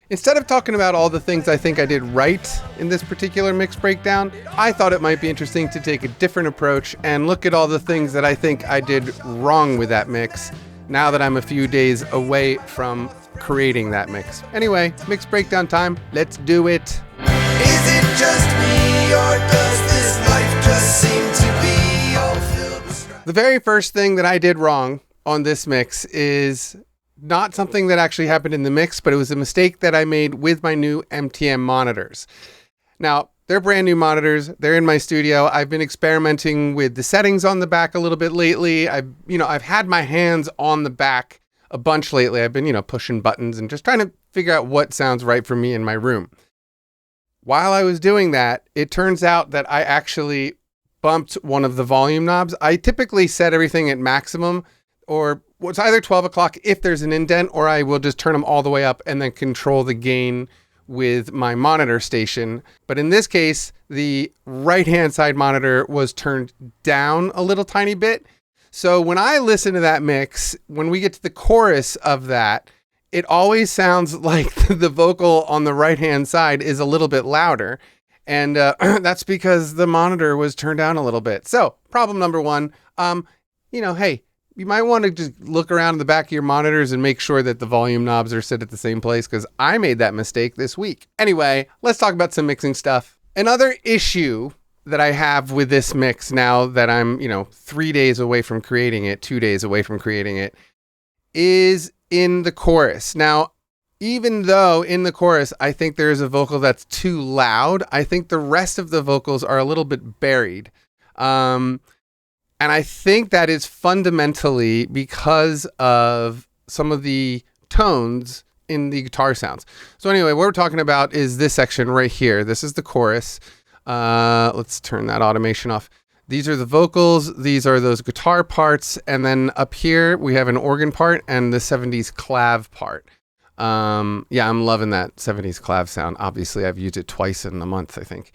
Instead of talking about all the things I think I did right in this particular mix breakdown, I thought it might be interesting to take a different approach and look at all the things that I think I did wrong with that mix now that I'm a few days away from creating that mix. Anyway, mix breakdown time. Let's do it. Is it just me, or does this life just seem to be all filled with strife? The very first thing that I did wrong on this mix is not something that actually happened in the mix, but it was a mistake that I made with my new MTM monitors. Now, they're brand new monitors. They're in my studio. I've been experimenting with the settings on the back a little bit lately. I've had my hands on the back a bunch lately. I've been, pushing buttons and just trying to figure out what sounds right for me in my room. While I was doing that, it turns out that I actually bumped one of the volume knobs. I typically set everything at maximum, or it's either 12 o'clock if there's an indent, or I will just turn them all the way up and then control the gain with my monitor station. But in this case, the right-hand side monitor was turned down a little tiny bit. So when I listen to that mix, when we get to the chorus of that, it always sounds like the vocal on the right-hand side is a little bit louder. And that's because the monitor was turned down a little bit. So problem number one, hey, you might want to just look around in the back of your monitors and make sure that the volume knobs are set at the same place, because I made that mistake this week. Anyway, let's talk about some mixing stuff. Another issue that I have with this mix now that I'm, 3 days away from creating it, 2 days away from creating it, is in the chorus. Now, even though in the chorus, I think there's a vocal that's too loud, I think the rest of the vocals are a little bit buried. And I think that is fundamentally because of some of the tones in the guitar sounds. So anyway, what we're talking about is this section right here. This is the chorus. Let's turn that automation off. These are the vocals. These are those guitar parts. And then up here, we have an organ part and the 70s clav part. I'm loving that 70s clav sound. Obviously, I've used it twice in a month, I think.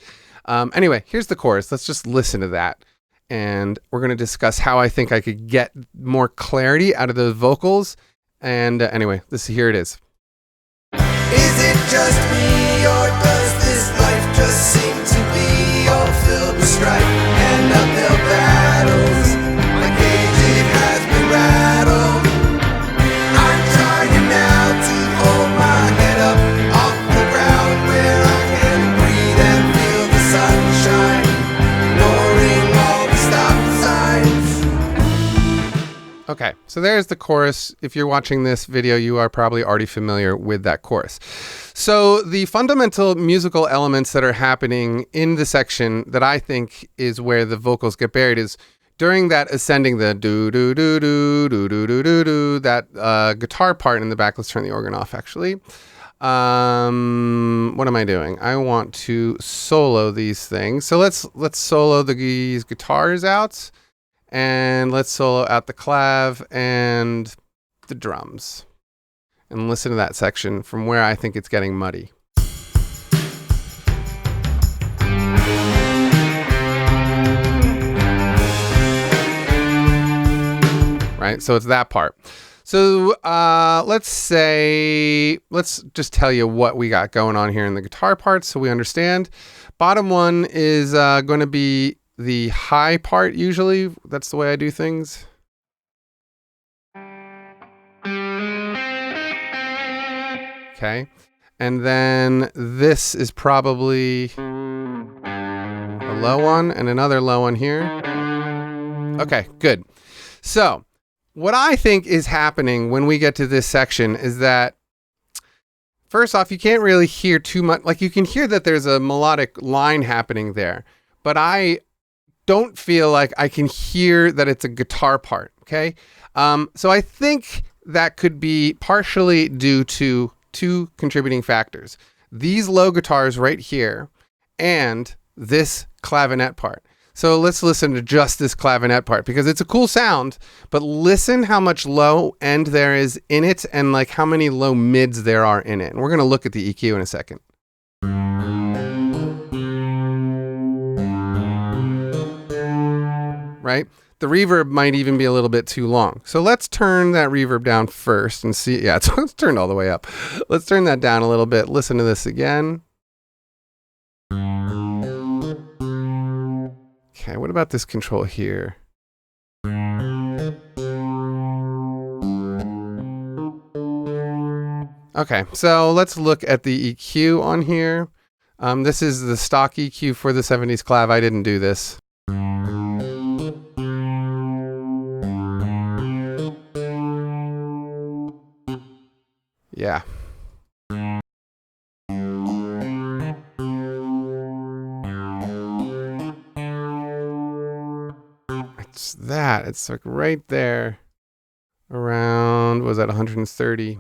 Anyway, here's the chorus. Let's just listen to that. And we're going to discuss how I think I could get more clarity out of those vocals. And anyway, here it is. Is it just me, or does this life just seem to be all filled with strife and uphill battles? My cage, it has been rattled. I'm trying now to hold my head up off the ground where I can breathe and feel the sunshine, ignoring all the stop signs. Okay, so there's the chorus. If you're watching this video, you are probably already familiar with that chorus. So the fundamental musical elements that are happening in the section that I think is where the vocals get buried is during that ascending, the do-do-do-do, that guitar part in the back. Let's turn the organ off, actually. What am I doing? I want to solo these things. So let's solo these guitars out. And let's solo out the clav and the drums. And listen to that section from where I think it's getting muddy. Right? So it's that part. So let's just tell you what we got going on here in the guitar parts so we understand. Bottom one is going to be the high part. Usually that's the way I do things. Okay. And then this is probably a low one and another low one here. Okay, good. So what I think is happening when we get to this section is that, first off, you can't really hear too much. Like, you can hear that there's a melodic line happening there, but I don't feel like I can hear that it's a guitar part. Okay. So I think that could be partially due to two contributing factors: these low guitars right here and this clavinet part. So let's listen to just this clavinet part because it's a cool sound, but listen how much low end there is in it and like how many low mids there are in it. And we're going to look at the EQ in a second. Right? the reverb might even be a little bit too long. So let's turn that reverb down first and see. Yeah, it's turned all the way up. Let's turn that down a little bit. Listen to this again. Okay, what about this control here? Okay, so let's look at the EQ on here. This is the stock EQ for the 70s clav. I didn't do this. Yeah. It's that. It's like right there around, was that 130?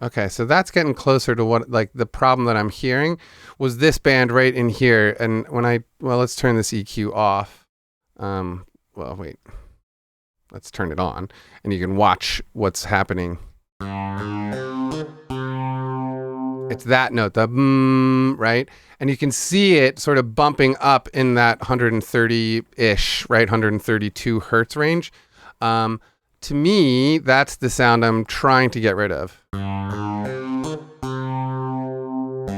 Okay, so that's getting closer to what, like, the problem that I'm hearing was this band right in here. And when well, let's turn this EQ off. Well, wait, let's turn it on and you can watch what's happening. It's that note, the right? And you can see it sort of bumping up in that 130-ish, right? 132 hertz range. To me, that's the sound I'm trying to get rid of.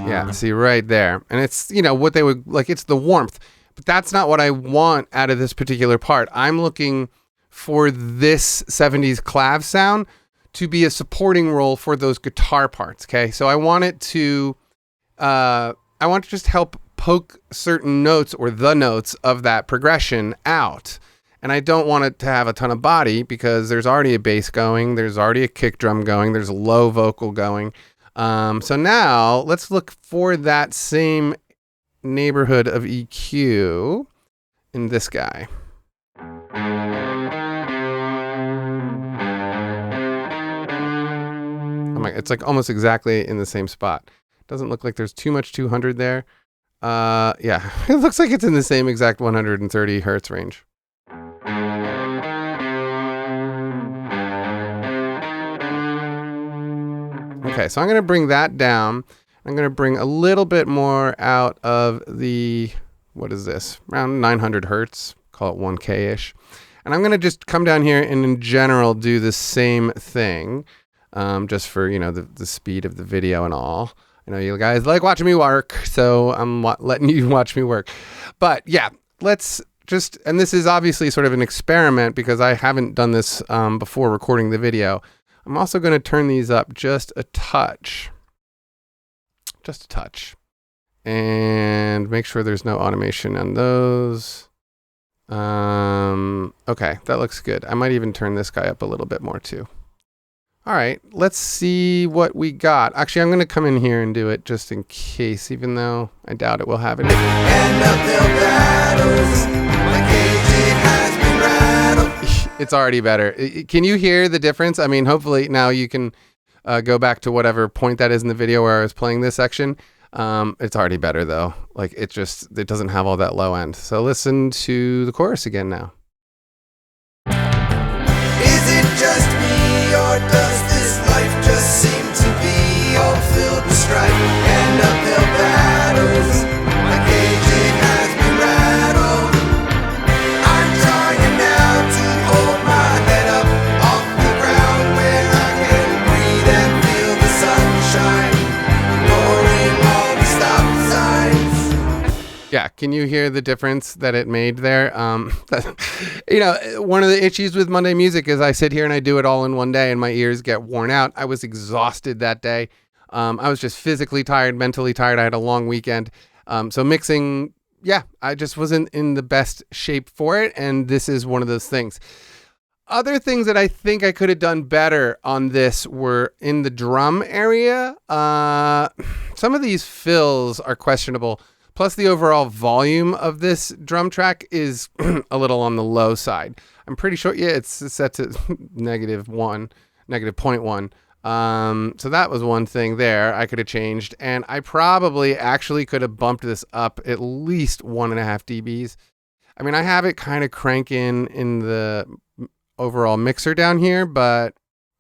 Yeah, see right there. And it's, you know, what they would, like, it's the warmth. But that's not what I want out of this particular part. I'm looking for this 70s clav sound to be a supporting role for those guitar parts, okay? So I want it to, just help poke certain notes or the notes of that progression out. And I don't want it to have a ton of body because there's already a bass going, there's already a kick drum going, there's a low vocal going. So now let's look for that same neighborhood of EQ in this guy. It's like almost exactly in the same spot. Doesn't look like there's too much 200 there. Yeah, it looks like it's in the same exact 130 hertz range. Okay, so I'm going to bring that down. I'm going to bring a little bit more out of the, what is this? Around 900 hertz, call it 1K-ish. And I'm going to just come down here and in general do the same thing. Just for, you know, the speed of the video and all. I know you guys like watching me work, so I'm letting you watch me work. But yeah, let's just, and this is obviously sort of an experiment because I haven't done this before recording the video. I'm also going to turn these up just a touch. Just a touch. And make sure there's no automation on those. Okay, that looks good. I might even turn this guy up a little bit more too. All right, let's see what we got. Actually, I'm going to come in here and do it just in case, even though I doubt it will have it. And uphill battles, my cage it has been rattled. It's already better. Can you hear the difference? I mean, hopefully now you can go back to whatever point that is in the video where I was playing this section. It's already better though. Like it doesn't have all that low end. So listen to the chorus again now. Is it just me, or does this life just seem to be all filled with strife and uphill battles? My cage it has been rattled. I'm trying now to hold my head up off the ground where I can breathe and feel the sunshine pouring all the stop signs. Yeah, can you hear the difference that it made there? You know, one of the issues with Monday music is I sit here and I do it all in one day and my ears get worn out. I was exhausted that day. I was just physically tired, mentally tired. I had a long weekend. So mixing, yeah, I just wasn't in the best shape for it. And this is one of those things. Other things that I think I could have done better on this were in the drum area. Some of these fills are questionable. Plus, the overall volume of this drum track is a little on the low side. I'm pretty sure, yeah, it's set to -1, -0.1. So that was one thing there I could have changed. And I probably actually could have bumped this up at least 1.5 dBs. I mean, I have it kind of cranking in the overall mixer down here, but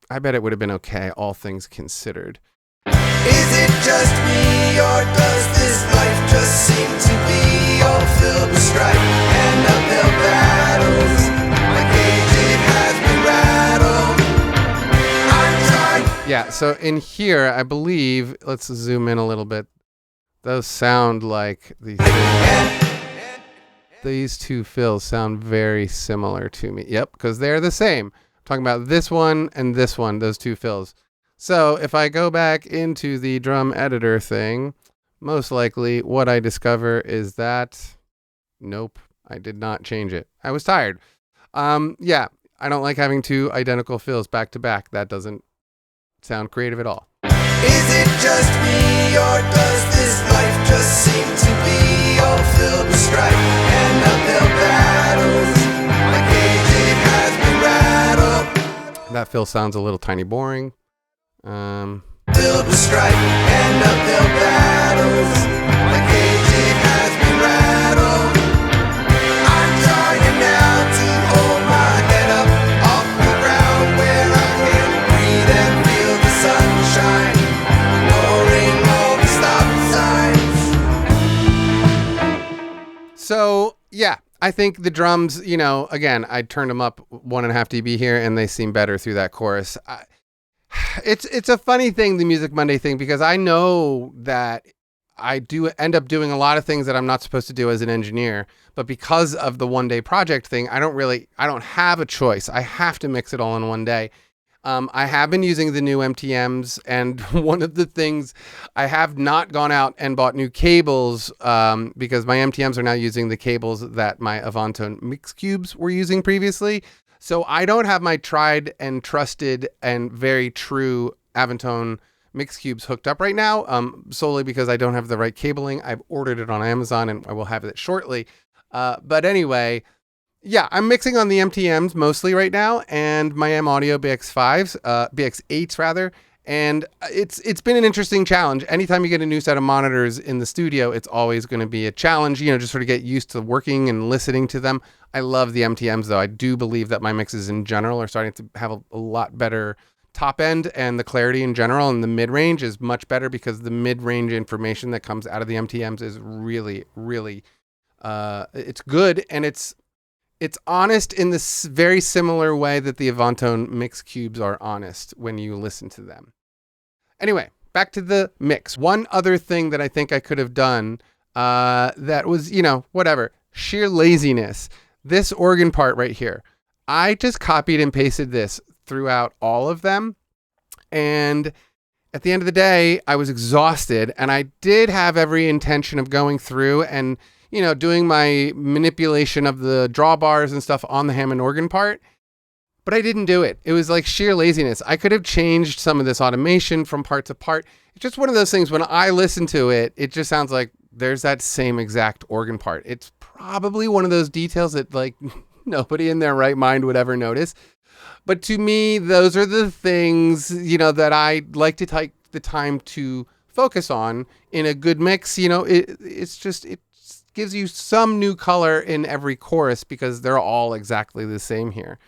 I bet it would have been okay, all things considered. Is it just me, or does this life just seem to be all filled with strife and uphill battles? My cage, it has been rattled. I'm trying. Yeah, so in here, I believe, let's zoom in a little bit. Those sound like these two fills sound very similar to me. Yep, because they're the same. I'm talking about this one and this one, those two fills. So if I go back into the drum editor thing, most likely what I discover is that, nope, I did not change it. I was tired. Yeah, I don't like having two identical fills back to back. That doesn't sound creative at all. Is it just me, or does this life just seem to be all filled with strife and uphill battles? My cage, it has been rattled. That fill sounds a little tiny boring. Filled with strife and uphill battles. My cage, it has been rattled. I'm trying now to hold my head up off the ground where I can breathe and feel the sunshine, ignoring all the stop signs. So, yeah, I think the drums, again, I turned them up 1.5 dB here and they seem better through that chorus. It's a funny thing, the Music Monday thing, because I know that I do end up doing a lot of things that I'm not supposed to do as an engineer, but because of the one day project thing, I don't have a choice. I have to mix it all in one day. I have been using the new MTMs, and one of the things, I have not gone out and bought new cables because my MTMs are now using the cables that my Avantone mix cubes were using previously. So I don't have my tried and trusted and very true Avantone mix cubes hooked up right now, solely because I don't have the right cabling. I've ordered it on Amazon and I will have it shortly. But anyway, yeah, I'm mixing on the MTMs mostly right now and my M Audio BX8s rather. And it's been an interesting challenge. Anytime you get a new set of monitors in the studio, it's always going to be a challenge, just sort of get used to working and listening to them. I love the MTMs though. I do believe that my mixes in general are starting to have a lot better top end, and the clarity in general and the mid-range is much better because the mid-range information that comes out of the MTMs is really, really, it's good. And it's honest in this very similar way that the Avantone mix cubes are honest when you listen to them. Anyway, back to the mix. One other thing that I think I could have done that was, whatever, sheer laziness. This organ part right here, I just copied and pasted this throughout all of them. And at the end of the day, I was exhausted, and I did have every intention of going through and doing my manipulation of the drawbars and stuff on the Hammond organ part, but I didn't do it. It was like sheer laziness. I could have changed some of this automation from part to part. It's just one of those things, when I listen to it, it just sounds like there's that same exact organ part. It's probably one of those details that like nobody in their right mind would ever notice. But to me, those are the things, that I like to take the time to focus on in a good mix. It gives you some new color in every chorus because they're all exactly the same here.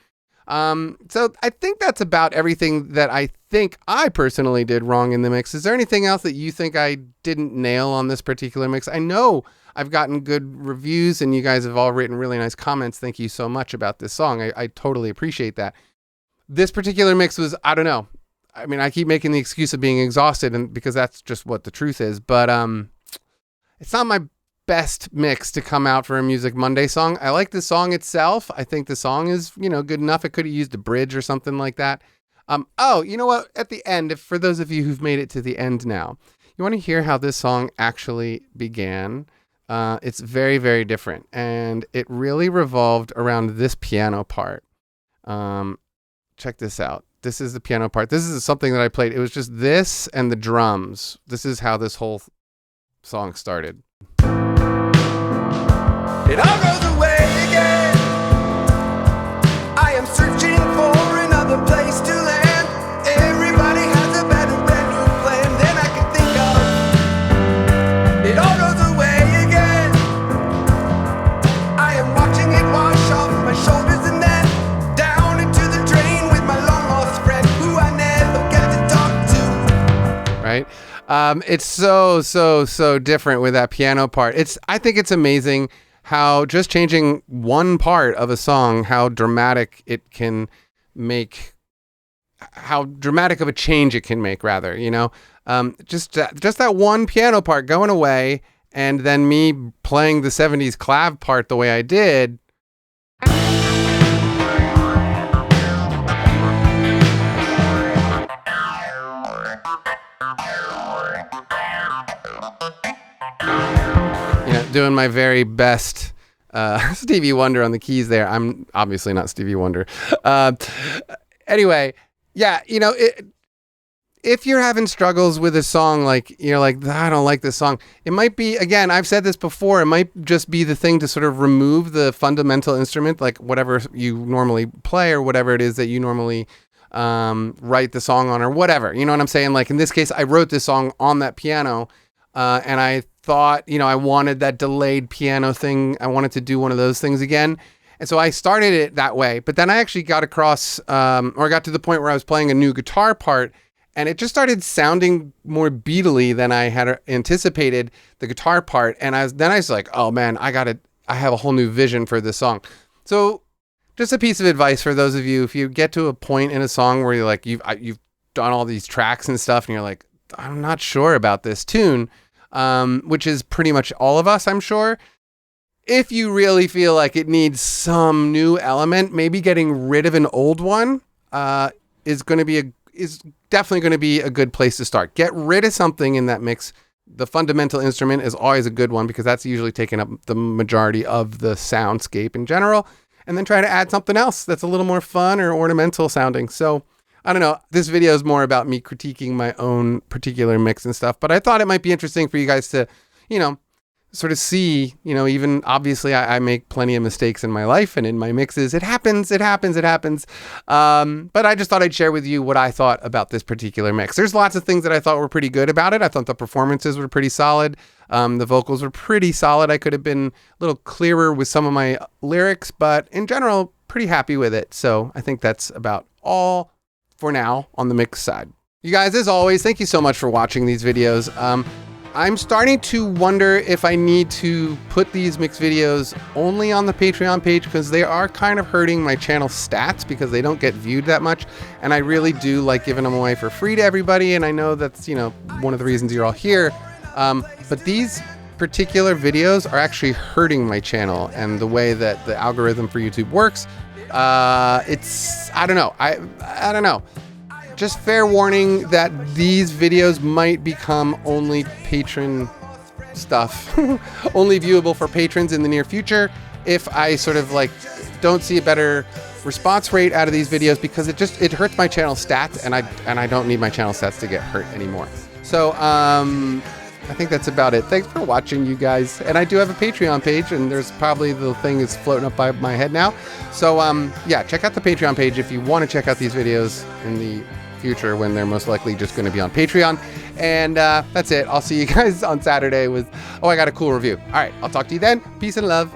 So I think that's about everything that I think I personally did wrong in the mix. Is there anything else that you think I didn't nail on this particular mix? I know I've gotten good reviews and you guys have all written really nice comments. Thank you so much about this song. I totally appreciate that. This particular mix was, I don't know. I mean, I keep making the excuse of being exhausted, and because that's just what the truth is, but it's not my best mix to come out for a Music Monday song. I like the song itself. I think the song is, good enough. It could have used a bridge or something like that. Oh, you know what? At the end, for those of you who've made it to the end now, you want to hear how this song actually began. It's very, very different. And it really revolved around this piano part. Check this out. This is the piano part. This is something that I played. It was just this and the drums. This is how this whole song started. It all goes away again. I am searching for another place to land. Everybody has a better bedroom plan than I can think of. It all goes away again. I am watching it wash off my shoulders and then down into the drain with my long lost friend who I never get to talk to. Right? It's so different with that piano part. I think it's amazing how just changing one part of a song, how dramatic it can make, how dramatic of a change it can make, rather, you know, just that one piano part going away, and then me playing the 70s clav part the way I did. Doing my very best Stevie Wonder on the keys there. I'm obviously not Stevie Wonder. Anyway, yeah, if you're having struggles with a song, like, you're like, I don't like this song, it might be, again, I've said this before, it might just be the thing to sort of remove the fundamental instrument, like whatever you normally play or whatever it is that you normally write the song on or whatever. You know what I'm saying? Like in this case, I wrote this song on that piano, and I thought, I wanted that delayed piano thing. I wanted to do one of those things again. And so I started it that way. But then I actually got across, or got to the point where I was playing a new guitar part, and it just started sounding more beatly than I had anticipated, the guitar part. And I was like, oh man, I have a whole new vision for this song. So just a piece of advice for those of you, if you get to a point in a song where you're like, you've done all these tracks and stuff, and you're like, I'm not sure about this tune, which is pretty much all of us, I'm sure. If you really feel like it needs some new element, maybe getting rid of an old one is definitely going to be a good place to start. Get rid of something in that mix. The fundamental instrument is always a good one because that's usually taking up the majority of the soundscape in general. And then try to add something else that's a little more fun or ornamental sounding. So I don't know. This video is more about me critiquing my own particular mix and stuff, but I thought it might be interesting for you guys to, sort of see, even obviously I make plenty of mistakes in my life and in my mixes. It happens. But I just thought I'd share with you what I thought about this particular mix. There's lots of things that I thought were pretty good about it. I thought the performances were pretty solid. The vocals were pretty solid. I could have been a little clearer with some of my lyrics, but in general, pretty happy with it. So I think that's about all for now on the mix side. You guys, as always, thank you so much for watching these videos. I'm starting to wonder if I need to put these mix videos only on the Patreon page, because they are kind of hurting my channel stats because they don't get viewed that much. And I really do like giving them away for free to everybody. And I know that's, one of the reasons you're all here. But these particular videos are actually hurting my channel and the way that the algorithm for YouTube works. I don't know. I don't know. Just fair warning that these videos might become only patron stuff, only viewable for patrons in the near future if I sort of don't see a better response rate out of these videos, because it hurts my channel stats, and I don't need my channel stats to get hurt anymore. So I think that's about it. Thanks for watching, you guys. And I do have a Patreon page, and there's probably the thing is floating up by my head now. So yeah, check out the Patreon page if you want to check out these videos in the future when they're most likely just going to be on Patreon. And that's it. I'll see you guys on Saturday with, I got a cool review. All right, I'll talk to you then. Peace and love.